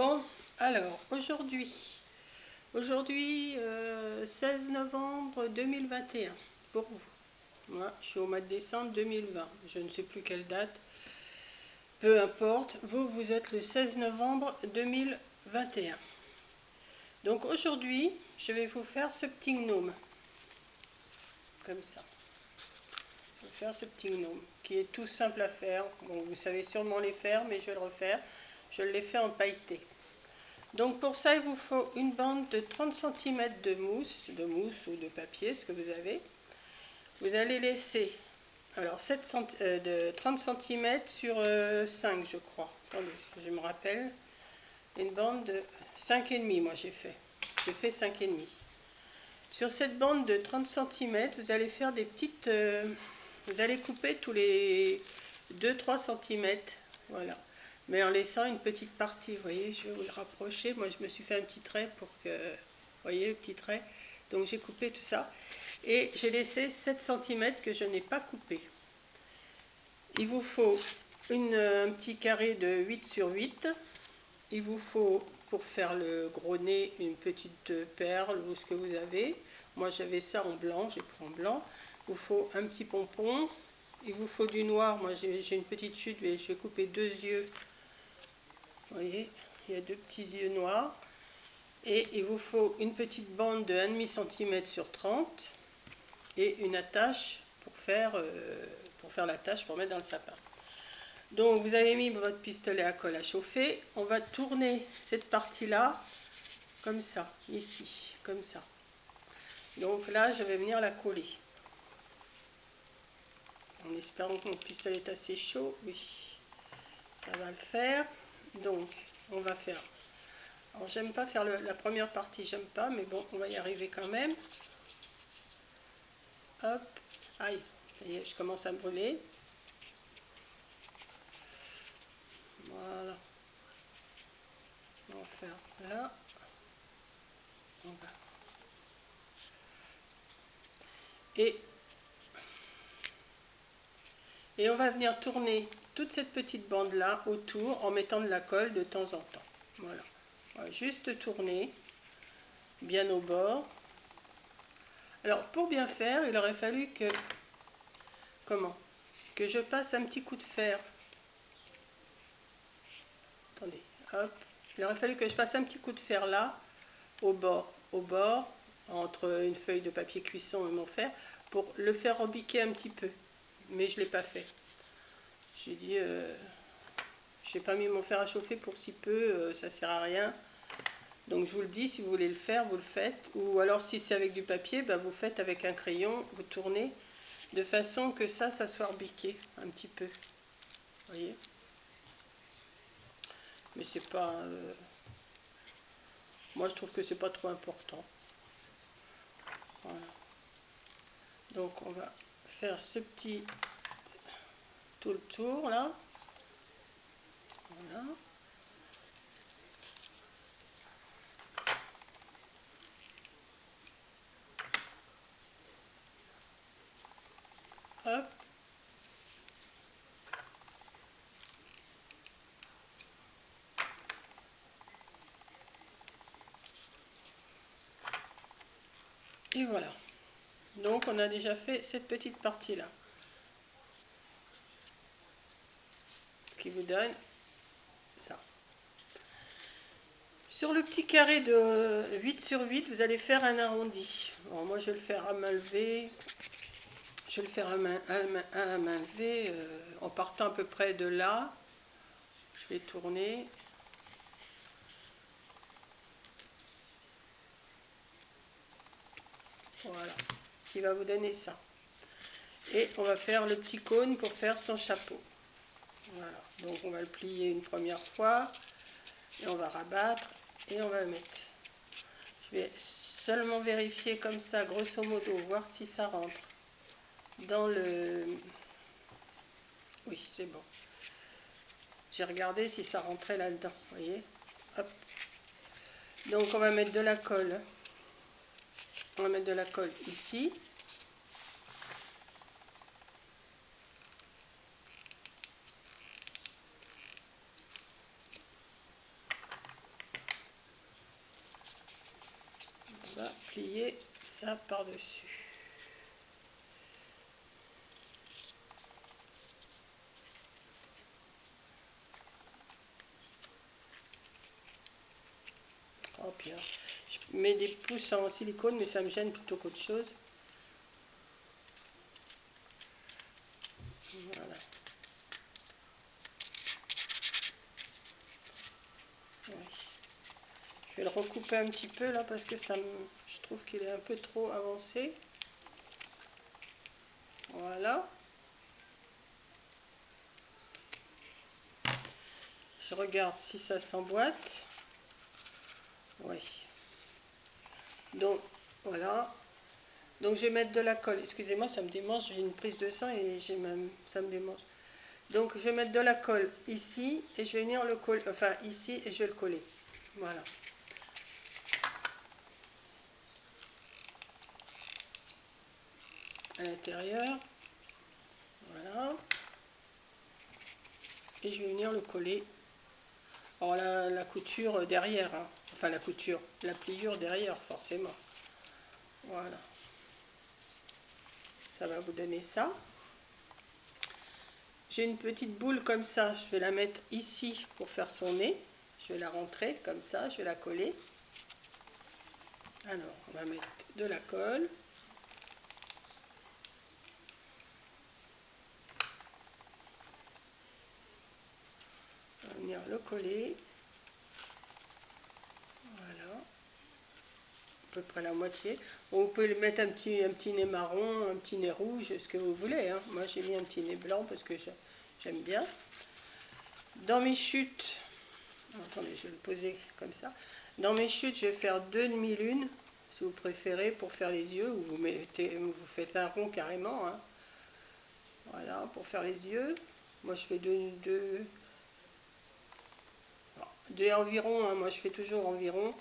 Bon, alors aujourd'hui 16 novembre 2021 pour vous. Moi, je suis au mois de décembre 2020, je ne sais plus quelle date, peu importe. Vous êtes le 16 novembre 2021. Donc aujourd'hui, je vais vous faire ce petit gnome, comme ça. Je vais faire ce petit gnome, qui est tout simple à faire. Bon, vous savez sûrement les faire, mais je vais le refaire. Je l'ai fait en pailleté. Donc pour ça, il vous faut une bande de 30 cm de mousse ou de papier, ce que vous avez. Vous allez laisser alors 30 cm sur 5, je crois. Attendez, je me rappelle. Une bande de 5,5, moi j'ai fait. J'ai fait 5,5. Sur cette bande de 30 cm, vous allez faire des petites... vous allez couper tous les 2-3 cm. Voilà. Mais en laissant une petite partie, vous voyez, je vais vous le rapprocher. Moi, je me suis fait un petit trait pour que... Vous voyez, le petit trait. Donc, j'ai coupé tout ça. Et j'ai laissé 7 cm que je n'ai pas coupé. Il vous faut un petit carré de 8 sur 8. Il vous faut, pour faire le gros nez, une petite perle ou ce que vous avez. Moi, j'avais ça en blanc, j'ai pris en blanc. Il vous faut un petit pompon. Il vous faut du noir. Moi, j'ai une petite chute, je vais couper 2 yeux. Vous voyez, il y a 2 petits yeux noirs. Et il vous faut une petite bande de 1,5 cm sur 30 et une attache pour faire l'attache pour mettre dans le sapin. Donc vous avez mis votre pistolet à colle à chauffer. On va tourner cette partie-là comme ça, ici, comme ça. Donc là, je vais venir la coller. En espérant que mon pistolet est assez chaud. Oui, ça va le faire. Donc, on va faire... Alors, j'aime pas faire la première partie, j'aime pas, mais bon, on va y arriver quand même. Hop, aïe, ça y est, je commence à brûler. Voilà. On va faire là. On va. Et on va venir tourner toute cette petite bande là autour en mettant de la colle de temps en temps. Voilà. On va juste tourner bien au bord. Alors pour bien faire, il aurait fallu que que je passe un petit coup de fer. Attendez, hop. Il aurait fallu que je passe un petit coup de fer là, au bord, entre une feuille de papier cuisson et mon fer, pour le faire rebiquer un petit peu. Mais je ne l'ai pas fait. J'ai dit, je n'ai pas mis mon fer à chauffer pour si peu, ça ne sert à rien. Donc je vous le dis, si vous voulez le faire, vous le faites. Ou alors si c'est avec du papier, ben, vous faites avec un crayon, vous tournez, de façon que ça soit rebiqué un petit peu. Vous voyez? Mais c'est pas... moi je trouve que c'est pas trop important. Voilà. Donc on va faire ce petit... tout le tour là. Voilà. Hop. Et voilà. Donc on a déjà fait cette petite partie là. Ce qui vous donne ça. Sur le petit carré de 8 sur 8, vous allez faire un arrondi. Bon, moi je vais le faire à main levée. Je vais le faire à la main levée en partant à peu près de là. Je vais tourner. Voilà, ce qui va vous donner ça. Et on va faire le petit cône pour faire son chapeau. Voilà, donc on va le plier une première fois. Et on va rabattre et on va le mettre. Je vais seulement vérifier comme ça, grosso modo, voir si ça rentre dans le... Oui, c'est bon. J'ai regardé si ça rentrait là-dedans, vous voyez. Hop. Donc on va mettre de la colle. On va mettre de la colle ici. plier ça par-dessus. Oh, puis, je mets des pouces en silicone, mais ça me gêne plutôt qu'autre chose. Voilà. Oui. Je vais le recouper un petit peu là parce que je trouve qu'il est un peu trop avancé. Voilà. Je regarde si ça s'emboîte. Oui. Donc, voilà. Donc, je vais mettre de la colle. Excusez-moi, ça me démange. J'ai une prise de sang et ça me démange. Donc, je vais mettre de la colle ici et je vais venir le coller. Enfin, ici et je vais le coller. Voilà. À l'intérieur. Voilà. Et je vais venir le coller. Alors, la couture derrière. Hein. Enfin, la pliure derrière, forcément. Voilà. Ça va vous donner ça. J'ai une petite boule comme ça, je vais la mettre ici pour faire son nez. Je vais la rentrer comme ça, je vais la coller. Alors, on va mettre de la colle. On va venir le coller. Voilà. À peu près la moitié. Bon, vous pouvez le mettre un petit nez marron, un petit nez rouge, ce que vous voulez. Hein. Moi, j'ai mis un petit nez blanc parce que j'aime bien. Dans mes chutes, attendez, je vais le poser comme ça. Dans mes chutes, je vais faire 2 demi-lunes, si vous préférez, pour faire les yeux, ou vous faites un rond carrément. Hein. Voilà, pour faire les yeux. Moi, je fais deux environ. Hein. Moi, je fais toujours environ.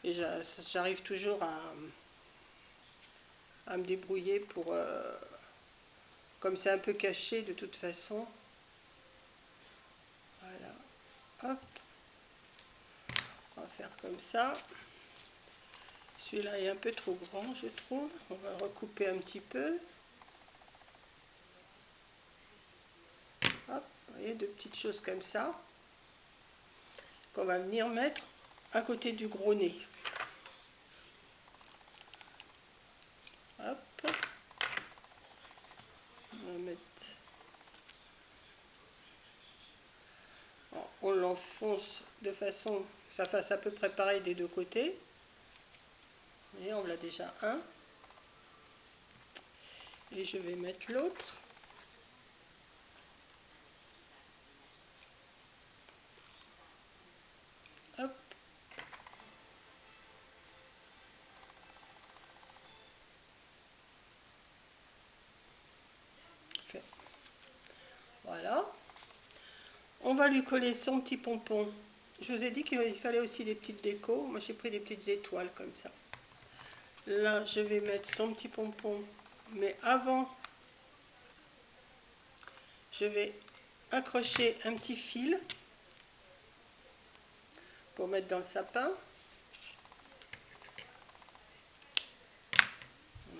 Et j'arrive toujours à me débrouiller pour... comme c'est un peu caché de toute façon. Voilà. Hop. On va faire comme ça. Celui-là est un peu trop grand, je trouve. On va le recouper un petit peu. Hop, vous voyez, deux petites choses comme ça. Qu'on va venir mettre à côté du gros nez. Hop. On va mettre... On l'enfonce de façon que ça fasse à peu près pareil des deux côtés. Et on l'a déjà un. Et je vais mettre l'autre. Hop. Voilà. On va lui coller son petit pompon. Je vous ai dit qu'il fallait aussi des petites décos. Moi, j'ai pris des petites étoiles comme ça. Là, je vais mettre son petit pompon. Mais avant, je vais accrocher un petit fil pour mettre dans le sapin.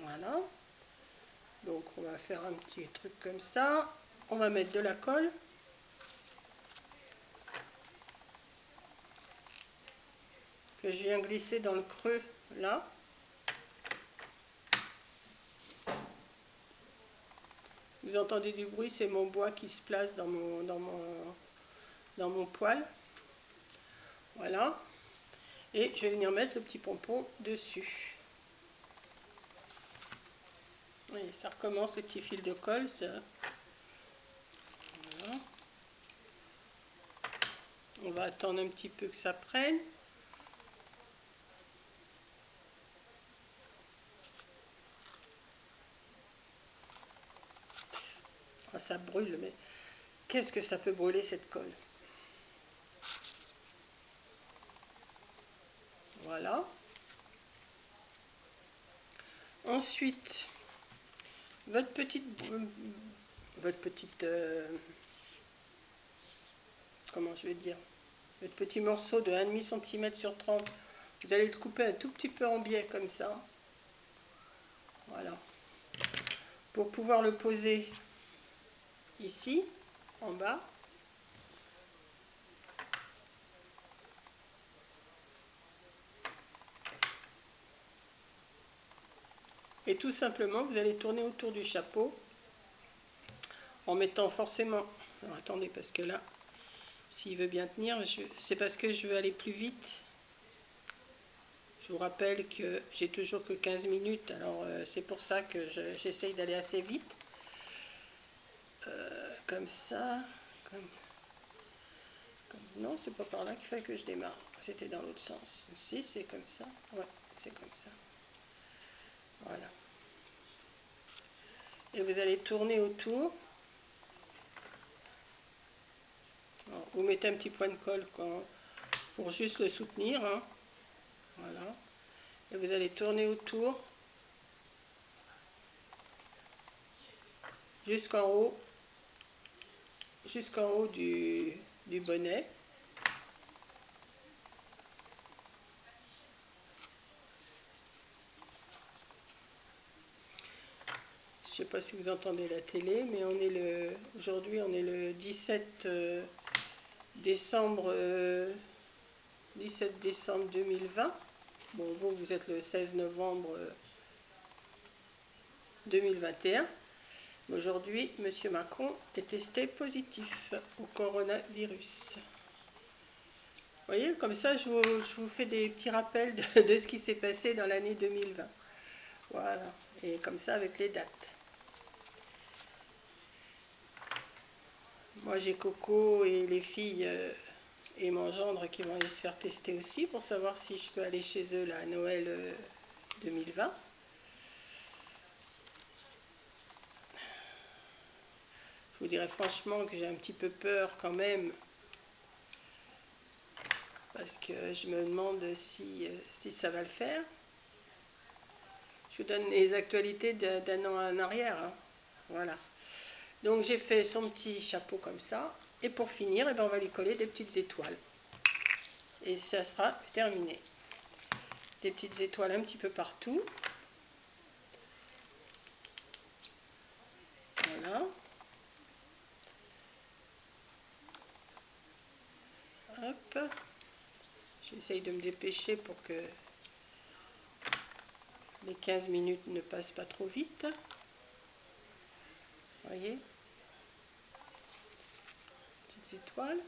Voilà. Donc, on va faire un petit truc comme ça. On va mettre de la colle. Que je viens glisser dans le creux, là. Vous entendez du bruit, c'est mon bois qui se place dans mon poêle. Voilà. Et je vais venir mettre le petit pompon dessus. Oui, ça recommence les petits fils de colle. Ça. Voilà. On va attendre un petit peu que ça prenne. Ah, ça brûle, mais qu'est-ce que ça peut brûler cette colle? Voilà. Ensuite, votre petite comment je vais dire, votre petit morceau de 1,5 cm sur 30 Vous allez le couper un tout petit peu en biais comme ça. Voilà. Pour pouvoir le poser ici, en bas. Et tout simplement, vous allez tourner autour du chapeau en mettant forcément... Alors attendez, parce que là, s'il veut bien tenir, c'est parce que je veux aller plus vite. Je vous rappelle que j'ai toujours que 15 minutes, alors c'est pour ça que j'essaye d'aller assez vite. Comme ça. Non, c'est pas par là qu'il fallait que je démarre. C'était dans l'autre sens. Si, c'est comme ça. Ouais, c'est comme ça. Voilà. Et vous allez tourner autour. Alors, vous mettez un petit point de colle pour juste le soutenir. Hein. Voilà. Et vous allez tourner autour jusqu'en haut du bonnet. Je ne sais pas si vous entendez la télé, mais aujourd'hui on est le 17 décembre 2020. Bon, vous êtes le 16 novembre 2021. Aujourd'hui, M. Macron est testé positif au coronavirus. Vous voyez, comme ça, je vous fais des petits rappels de ce qui s'est passé dans l'année 2020. Voilà, et comme ça avec les dates. Moi, j'ai Coco et les filles et mon gendre qui vont aller se faire tester aussi pour savoir si je peux aller chez eux là, à Noël 2020. Je vous dirais franchement que j'ai un petit peu peur quand même, parce que je me demande si ça va le faire. Je vous donne les actualités d'un an en arrière. Hein. Voilà. Donc j'ai fait son petit chapeau comme ça. Et pour finir, eh ben, on va lui coller des petites étoiles. Et ça sera terminé. Des petites étoiles un petit peu partout. Voilà. Hop. J'essaye de me dépêcher pour que les 15 minutes ne passent pas trop vite. Vous voyez? Petites étoiles.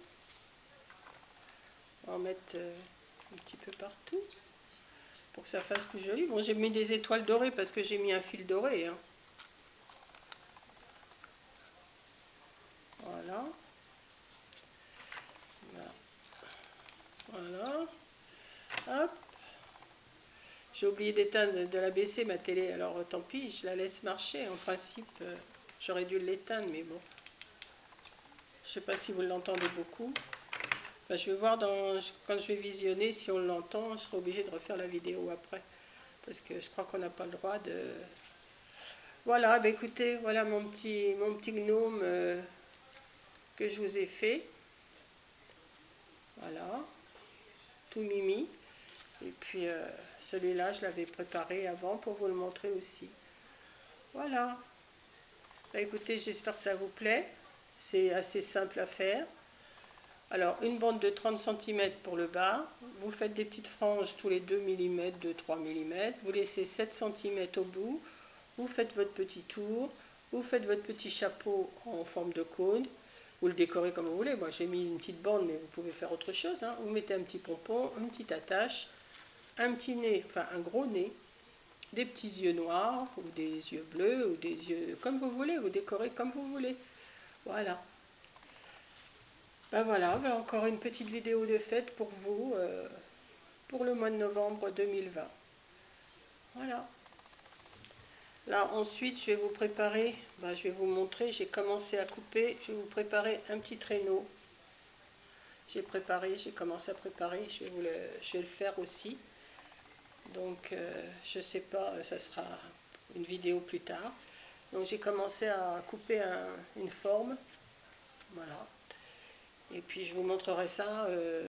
On va en mettre un petit peu partout pour que ça fasse plus joli. Bon, j'ai mis des étoiles dorées parce que j'ai mis un fil doré. Hein. Voilà. Voilà. Hop. J'ai oublié d'éteindre, de la baisser ma télé, alors tant pis, je la laisse marcher. En principe, j'aurais dû l'éteindre, mais bon. Je sais pas si vous l'entendez beaucoup. Enfin, je vais voir quand je vais visionner, si on l'entend, je serai obligée de refaire la vidéo après. Parce que je crois qu'on n'a pas le droit de... Voilà, bah écoutez, voilà mon petit gnome que je vous ai fait. Voilà, tout mimi. Et puis celui-là, je l'avais préparé avant pour vous le montrer aussi. Voilà. Bah écoutez, j'espère que ça vous plaît. C'est assez simple à faire. Alors, une bande de 30 cm pour le bas. Vous faites des petites franges tous les 2 mm, 2-3 mm. Vous laissez 7 cm au bout. Vous faites votre petit tour. Vous faites votre petit chapeau en forme de cône. Vous le décorez comme vous voulez. Moi, j'ai mis une petite bande, mais vous pouvez faire autre chose. Hein. Vous mettez un petit pompon, une petite attache, un petit nez, enfin un gros nez, des petits yeux noirs, ou des yeux bleus, ou des yeux comme vous voulez. Vous décorez comme vous voulez. Voilà. Ben voilà, ben encore une petite vidéo de fête pour vous, pour le mois de novembre 2020. Voilà. Là, ensuite, je vais vous préparer, ben, je vais vous montrer, j'ai commencé à couper, je vais vous préparer un petit traîneau. J'ai commencé à préparer, je vais le faire aussi. Donc, je ne sais pas, ça sera une vidéo plus tard. Donc, j'ai commencé à couper une forme. Voilà. Et puis, je vous montrerai ça